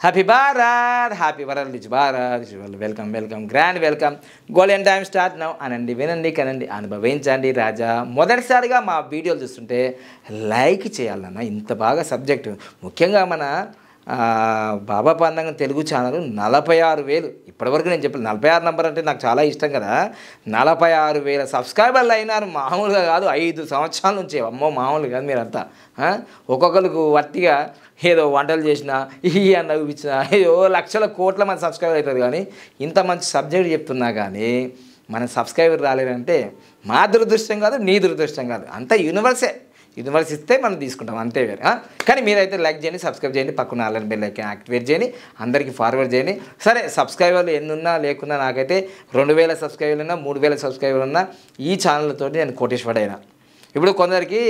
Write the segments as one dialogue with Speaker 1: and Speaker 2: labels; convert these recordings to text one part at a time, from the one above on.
Speaker 1: Happy Bharat, happy world rich Bharat. Welcome welcome, grand welcome. Golden time start now. అనండి, వినండి, కనండి, అనుభవించండి రాజా. మొదటిసారిగా మా వీడియోలు చూస్తుంటే లైక్ చేయాలన్న. ఇంత బాగా సబ్జెక్టు, ముఖ్యంగా మన బాబా పందంగం తెలుగు ఛానల్ 46,000 ఇప్పటివరకు. నేను చెప్పాను 46 నెంబర్ అంటే నాకు చాలా ఇష్టం కదా. 46,000 సబ్స్క్రైబర్లు అయినారు. మామూలుగా కాదు, 5 సంవత్సరాల నుంచి. అమ్మో మామూలు కాదు మీరంతా. ఒక్కొక్కరికి వట్టిగా ఏదో వంటలు చేసినా అన్న చూపించినా ఏదో లక్షల కోట్ల మంది సబ్స్క్రైబర్ అవుతుంది. కానీ ఇంత మంచి సబ్జెక్ట్ చెప్తున్నా కానీ మన సబ్స్క్రైబర్ రాలేదంటే మా దురదృష్టం కాదు, నీ దురదృష్టం కాదు, అంతా యూనివర్స్ ఇస్తే మనం తీసుకుంటాం, అంతే వేరే. కానీ మీరైతే లైక్ చేయండి, సబ్స్క్రైబ్ చేయండి, పక్కన ఆల్ బెల్ ఐకాన్ యాక్టివేట్ చేయండి, అందరికీ ఫార్వర్డ్ చేయండి. సరే, సబ్స్క్రైబర్లు ఎన్నున్నా లేకున్నా నాకైతే 2,000 సబ్స్క్రైబర్లు ఉన్నా 3,000 సబ్స్క్రైబర్లు ఉన్నా ఈ ఛానల్తో నేను కోటేశ్వరుడైనా. ఇప్పుడు కొందరికి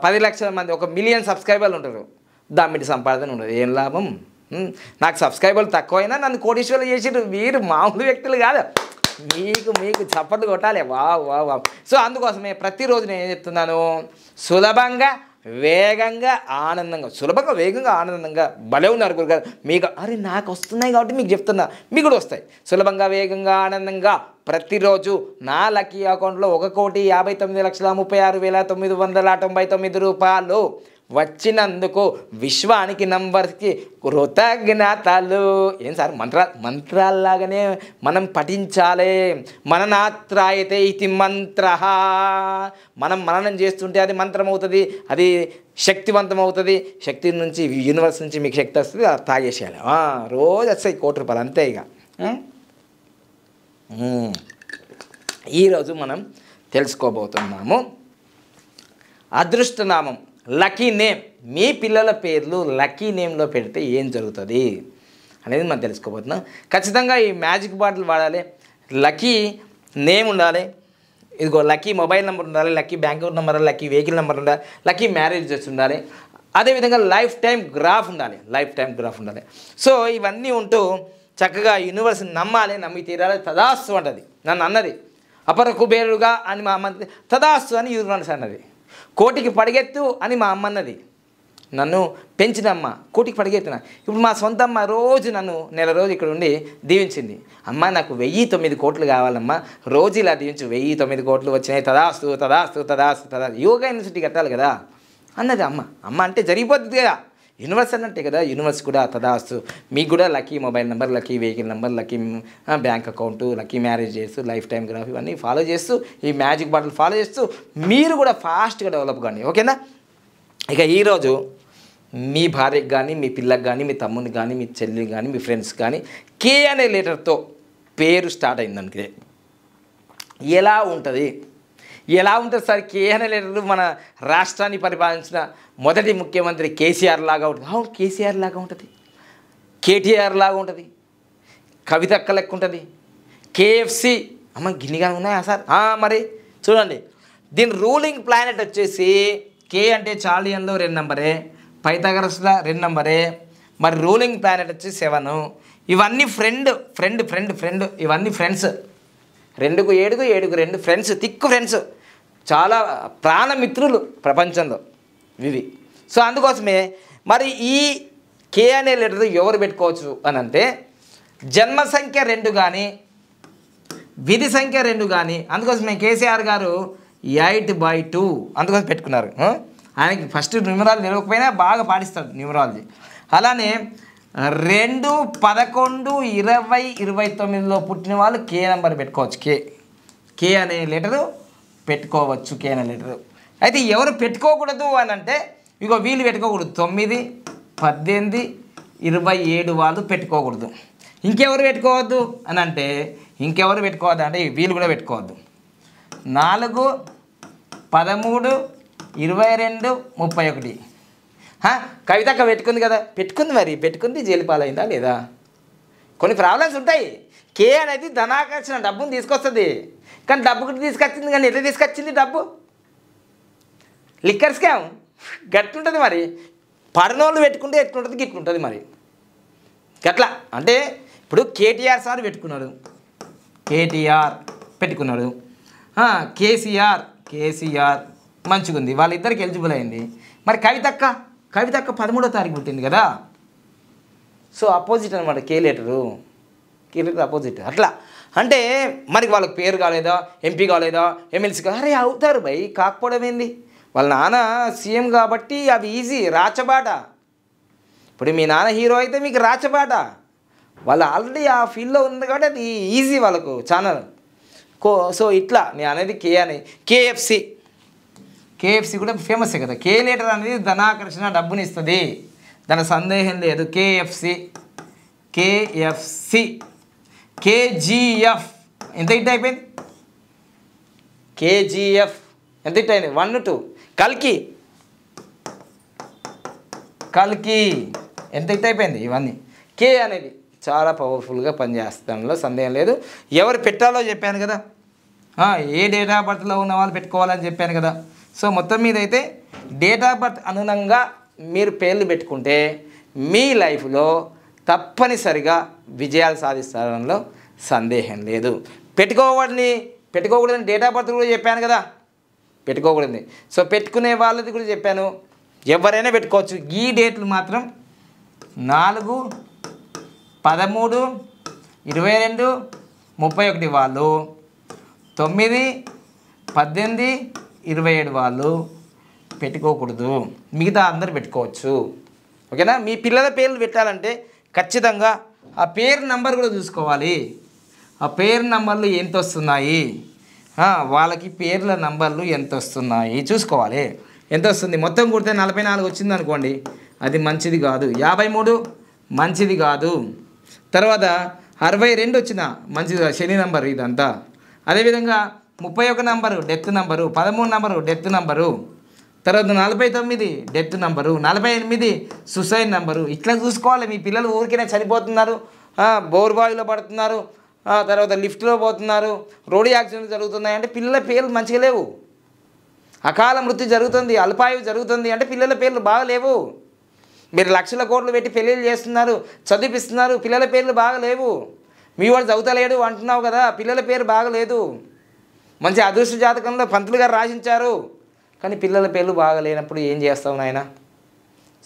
Speaker 1: 10 లక్షల మంది, 1 మిలియన్ సబ్స్క్రైబర్లు ఉంటారు, దామిటి సంపాదన ఉండదు, ఏం లాభం? నాకు సబ్స్క్రైబర్లు తక్కువైనా నన్ను కోటేశ్వరులు చేసిరు. వీరు మామూలు వ్యక్తులు కాదు. మీకు చప్పట్లు కొట్టాలి. వా. సో అందుకోసమే ప్రతిరోజు నేను ఏం చెప్తున్నాను, సులభంగా వేగంగా ఆనందంగా, సులభంగా వేగంగా ఆనందంగా. భలే ఉన్నారు గురుగారు మీకు. అరే నాకు వస్తున్నాయి కాబట్టి మీకు చెప్తున్నా, మీకు కూడా వస్తాయి. సులభంగా వేగంగా ఆనందంగా ప్రతిరోజు నా లక్కీ అకౌంట్లో 1,59,36,999 రూపాయలు వచ్చినందుకు విశ్వానికి నంబర్కి కృతజ్ఞతలు. ఏం సార్ మంత్రాల్లాగానే మనం పఠించాలి. మననాత్రాయతే ఇది మంత్ర. మనం మననం చేస్తుంటే అది మంత్రం అవుతుంది, అది శక్తివంతం అవుతుంది. శక్తి నుంచి, యూనివర్స్ నుంచి మీకు శక్తి వస్తుంది, అది తాగేసేయాలి. రోజు వస్తాయి 1 కోటి రూపాయలు, అంతే ఇక. ఈరోజు మనం తెలుసుకోబోతున్నాము అదృష్టనామం, లక్కీ నేమ్. మీ పిల్లల పేర్లు లక్కీ నేమ్లో పెడితే ఏం జరుగుతుంది అనేది మనం తెలుసుకోబోతున్నాం. ఖచ్చితంగా ఈ మ్యాజిక్ బాటిల్ వాడాలి, లక్కీ నేమ్ ఉండాలి, ఇదిగో లక్కీ మొబైల్ నెంబర్ ఉండాలి, lucky bank account number, lucky vehicle number ఉండాలి, లక్కీ మ్యారేజ్ డ్రెస్ ఉండాలి, అదేవిధంగా లైఫ్ టైం గ్రాఫ్ ఉండాలి. సో ఇవన్నీ ఉంటూ చక్కగా యూనివర్స్ నమ్మాలి, నమ్మి తీరాలి. తదాస్తు అంటది. నన్ను అన్నది అపర కుబేరుగా అని మా అమ్మ, తదాస్తు అని యూనివర్స్ అన్నది. కోటికి పడిగెత్తు అని మా అమ్మ అన్నది. నన్ను పెంచినమ్మ కోటికి పడిగెత్తిన. ఇప్పుడు మా సొంత అమ్మ రోజు నన్ను నెల రోజు ఇక్కడ ఉండి దీవించింది. అమ్మ నాకు 1,009 కోట్లు కావాలమ్మా, రోజు ఇలా దీవించు, 1,009 కోట్లు వచ్చినాయి, తదాస్తు. యోగా యూనివర్సిటీ కట్టాలి కదా అన్నది అమ్మ. అమ్మ అంటే జరిగిపోతుంది కదా, యూనివర్స్ అన్నట్టే కదా. యూనివర్స్ కూడా తదాస్తు. మీకు కూడా lucky mobile number, lucky vehicle number, lucky bank account, lucky marriage చేస్తూ, లైఫ్ టైం గ్రాఫ్ ఇవన్నీ ఫాలో చేస్తూ, ఈ మ్యాజిక్ బాటిల్ ఫాలో చేస్తూ మీరు కూడా ఫాస్ట్గా డెవలప్ కానీ, ఓకేనా? ఇక ఈరోజు మీ భార్యకి కానీ, మీ పిల్లకి కానీ, మీ తమ్మునికి కానీ, మీ చెల్లికి కానీ, మీ ఫ్రెండ్స్ కానీ కే అనే లెటర్తో పేరు స్టార్ట్ అయిందనుకే ఎలా ఉంటుంది సార్? కే అనే లెటర్ మన రాష్ట్రాన్ని పరిపాలించిన మొదటి ముఖ్యమంత్రి కేసీఆర్ లాగా ఉంటుంది. అవును, కేసీఆర్ లాగా ఉంటుంది, కేటీఆర్ లాగా ఉంటుంది, కవితక్క లెక్క ఉంటుంది, కేఎఫ్సి. అమ్మ గిన్నిగా ఉన్నాయా సార్? మరి చూడండి, దీని రూలింగ్ ప్లానెట్ వచ్చేసి కే అంటే చార్లియన్లో 2 నెంబరే, పైథాగరస్లో 2 నెంబరే, మరి రూలింగ్ ప్లానెట్ వచ్చి 7. ఇవన్నీ ఫ్రెండ్. ఇవన్నీ ఫ్రెండ్స్. 2కు 7కు 7కు 2 ఫ్రెండ్స్, థిక్ ఫ్రెండ్స్, చాలా ప్రాణమిత్రులు ప్రపంచంలో ఇవి. సో అందుకోసమే మరి ఈ కే అనే లెటర్ ఎవరు పెట్టుకోవచ్చు అని అంటే, జన్మ సంఖ్య 2 కానీ, విధి సంఖ్య 2 కానీ. అందుకోసమే కేసీఆర్ గారు 8/2 అందుకోసం పెట్టుకున్నారు. ఆయనకి ఫస్ట్ న్యూమరాలజీ తెలియకపోయినా బాగా పాటిస్తాడు న్యూమరాలజీ. అలానే 2, 11, 20, 29లో పుట్టిన వాళ్ళు కే నెంబర్ పెట్టుకోవచ్చు. కే అనే లెటరు పెట్టుకోవచ్చు. కే అనే లెటరు అయితే ఎవరు పెట్టుకోకూడదు అని అంటే, ఇగో వీళ్ళు పెట్టుకోకూడదు. 9, 18, 27 వాళ్ళు పెట్టుకోకూడదు. ఇంకెవరు పెట్టుకోవద్దు అని అంటే, వీళ్ళు కూడా పెట్టుకోవద్దు. 4, 13, 22, 31. కవితక్క పెట్టుకుంది కదా, పెట్టుకుంది జైలుపాలైందా లేదా? కొన్ని ప్రాబ్లమ్స్ ఉంటాయి. కే అనేది ధనాకర్షణ, డబ్బును తీసుకొస్తుంది. కానీ డబ్బుకి తీసుకొచ్చింది, కానీ ఎట్లా తీసుకొచ్చింది డబ్బు? లిక్కర్ స్కామ్ గట్లుంటుంది. మరి పడనోళ్ళు పెట్టుకుంటే ఎట్లుంటుంది, గిట్లుంటుంది. మరి గట్లా అంటే ఇప్పుడు కేటీఆర్ సార్ పెట్టుకున్నాడు, కేసీఆర్ మంచిగా ఉంది, వాళ్ళిద్దరికి ఎలిజిబుల్ అయింది. మరి కవితక్క 13వ తారీఖు పుట్టింది కదా. సో అపోజిట్ అనమాట కే లెటరు అపోజిట్ అట్లా అంటే మరి వాళ్ళకి పేరు కాలేదా ఎంపీ కాలేదా ఎమ్మెల్సీ కాలేదా అరే అవుతారు భయ్ కాకపోవడం ఏంది వాళ్ళ నాన్న సీఎం కాబట్టి అవి ఈజీ రాచబాట ఇప్పుడు మీ నాన్న హీరో అయితే మీకు రాచబాట వాళ్ళు ఆల్రెడీ ఆ ఫీల్డ్లో ఉంది కాబట్టి అది ఈజీ వాళ్ళకు ఛానల్ సో ఇట్లా నేను అనేది కే అని కేఎఫ్సి కూడా ఫేమస్ కదా కే లెటర్ అనేది ధనాకర్షణ డబ్బుని ఇస్తుంది దాని సందేహం లేదు కేఎఫ్సి కేజీఎఫ్ ఎంత హిట్ అయిపోయింది కేజీఎఫ్ ఎంత హిట్ అయింది 1 2 కల్కి ఎంత హిట్ అయిపోయింది ఇవన్నీ కే అనేది చాలా పవర్ఫుల్గా పనిచేస్తాంలో సందేహం లేదు ఎవరు పెట్టాలో చెప్పాను కదా ఏ డేట్ ఆఫ్ బర్త్లో ఉన్న వాళ్ళు పెట్టుకోవాలని చెప్పాను కదా సో మొత్తం మీద అయితే డేట్ ఆఫ్ బర్త్ అనుగుణంగా మీరు పేర్లు పెట్టుకుంటే మీ లైఫ్లో తప్పనిసరిగా విజయాలు సాధిస్తారంలో సందేహం లేదు పెట్టుకోకూడదని డేట్ ఆఫ్ బర్త్ కూడా చెప్పాను కదా పెట్టుకోకూడదు సో పెట్టుకునే వాళ్ళది కూడా చెప్పాను ఎవరైనా పెట్టుకోవచ్చు ఈ డేట్లు మాత్రం 4 13 22 31 వాళ్ళు 9 18 27 వాళ్ళు పెట్టుకోకూడదు మిగతా అందరు పెట్టుకోవచ్చు ఓకేనా మీ పిల్లల పేర్లు పెట్టాలంటే ఖచ్చితంగా ఆ పేరు నంబర్ కూడా చూసుకోవాలి ఆ పేరు నంబర్లు ఎంత వస్తున్నాయి వాళ్ళకి పేర్ల నంబర్లు ఎంత వస్తున్నాయి చూసుకోవాలి ఎంత వస్తుంది మొత్తం కుడితే 44 వచ్చింది అనుకోండి అది మంచిది కాదు 53 మంచిది కాదు తర్వాత 62 వచ్చిన మంచిది శని నంబరు ఇదంతా అదేవిధంగా 31 number death number 13 number death number తర్వాత 49 డెత్ నంబరు 48 సుసైడ్ నంబరు ఇట్లా చూసుకోవాలి మీ పిల్లలు ఊరికైనా చనిపోతున్నారు బోర్ బావిలో పడుతున్నారు తర్వాత లిఫ్ట్లో పోతున్నారు రోడ్డు యాక్సిడెంట్లు జరుగుతున్నాయి అంటే పిల్లల పేర్లు మంచిగా లేవు అకాల మృత్యు జరుగుతుంది అల్పాయువు జరుగుతుంది అంటే పిల్లల పేర్లు బాగలేవు మీరు లక్షల కోట్లు పెట్టి పెళ్ళిళ్ళు చేస్తున్నారు చదివిస్తున్నారు పిల్లల పేర్లు బాగలేవు మీ వాడు చదువుతలేడు అంటున్నావు కదా పిల్లల పేరు బాగలేదు మంచి అదృష్ట జాతకంలో పంతులు గారు రాసించారు కానీ పిల్లల పేర్లు బాగలేనప్పుడు ఏం చేస్తావు నాయన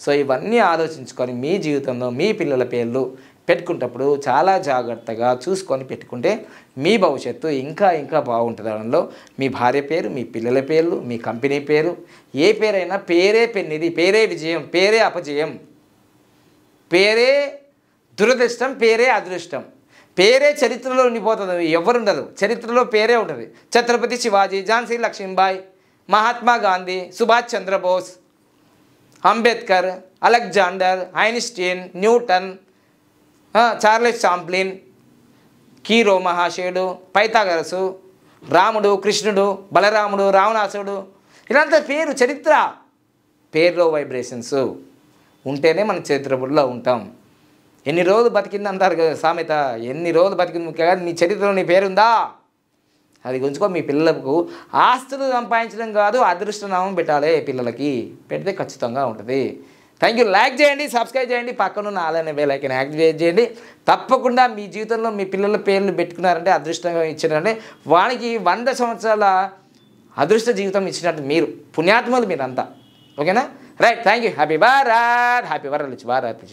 Speaker 1: సో ఇవన్నీ ఆలోచించుకొని మీ జీవితంలో మీ పిల్లల పేర్లు పెట్టుకునేటప్పుడు చాలా జాగ్రత్తగా చూసుకొని పెట్టుకుంటే మీ భవిష్యత్తు ఇంకా ఇంకా బాగుంటుంది దానిలో మీ భార్య పేరు మీ పిల్లల పేర్లు మీ కంపెనీ పేరు ఏ పేరైనా పేరే పెన్నిది పేరే విజయం పేరే అపజయం పేరే దురదృష్టం పేరే అదృష్టం పేరే చరిత్రలో ఉండిపోతుంది ఎవరుండదు చరిత్రలో పేరే ఉంటుంది Chhatrapati Shivaji Jhansi Lakshmibai Mahatma Gandhi Subhash Chandrabose Ambedkar Alexander Einstein Newton Charles Chaplin Cheiro మహాశయుడు పైథాగరసు రాముడు కృష్ణుడు బలరాముడు రావణాసుడు ఇలాంటి పేరు చరిత్ర పేరులో వైబ్రేషన్స్ ఉంటేనే మన చరిత్రలో ఉంటాం ఎన్ని రోజులు బతికింది అంటారు కదా సామెత ఎన్ని రోజులు బతికింది ముఖ్యంగా నీ చరిత్రలో నీ పేరుందా అది గుంచుకో మీ పిల్లలకు ఆస్తులు సంపాదించడం కాదు అదృష్టనామం పెట్టాలి పిల్లలకి పెడితే ఖచ్చితంగా ఉంటుంది థ్యాంక్ యూ లైక్ చేయండి సబ్స్క్రైబ్ చేయండి పక్కనున్న ఆలైన బెల్ ఐకాన్ యాక్టివేట్ చేయండి తప్పకుండా మీ జీవితంలో మీ పిల్లల పేర్లు పెట్టుకున్నారంటే అదృష్టంగా ఇచ్చారంటే వానికి 100 సంవత్సరాల అదృష్ట జీవితం ఇచ్చినట్టు మీరు పుణ్యాత్మలు మీరంతా ఓకేనా right thank you happy Bharat happy world Bharat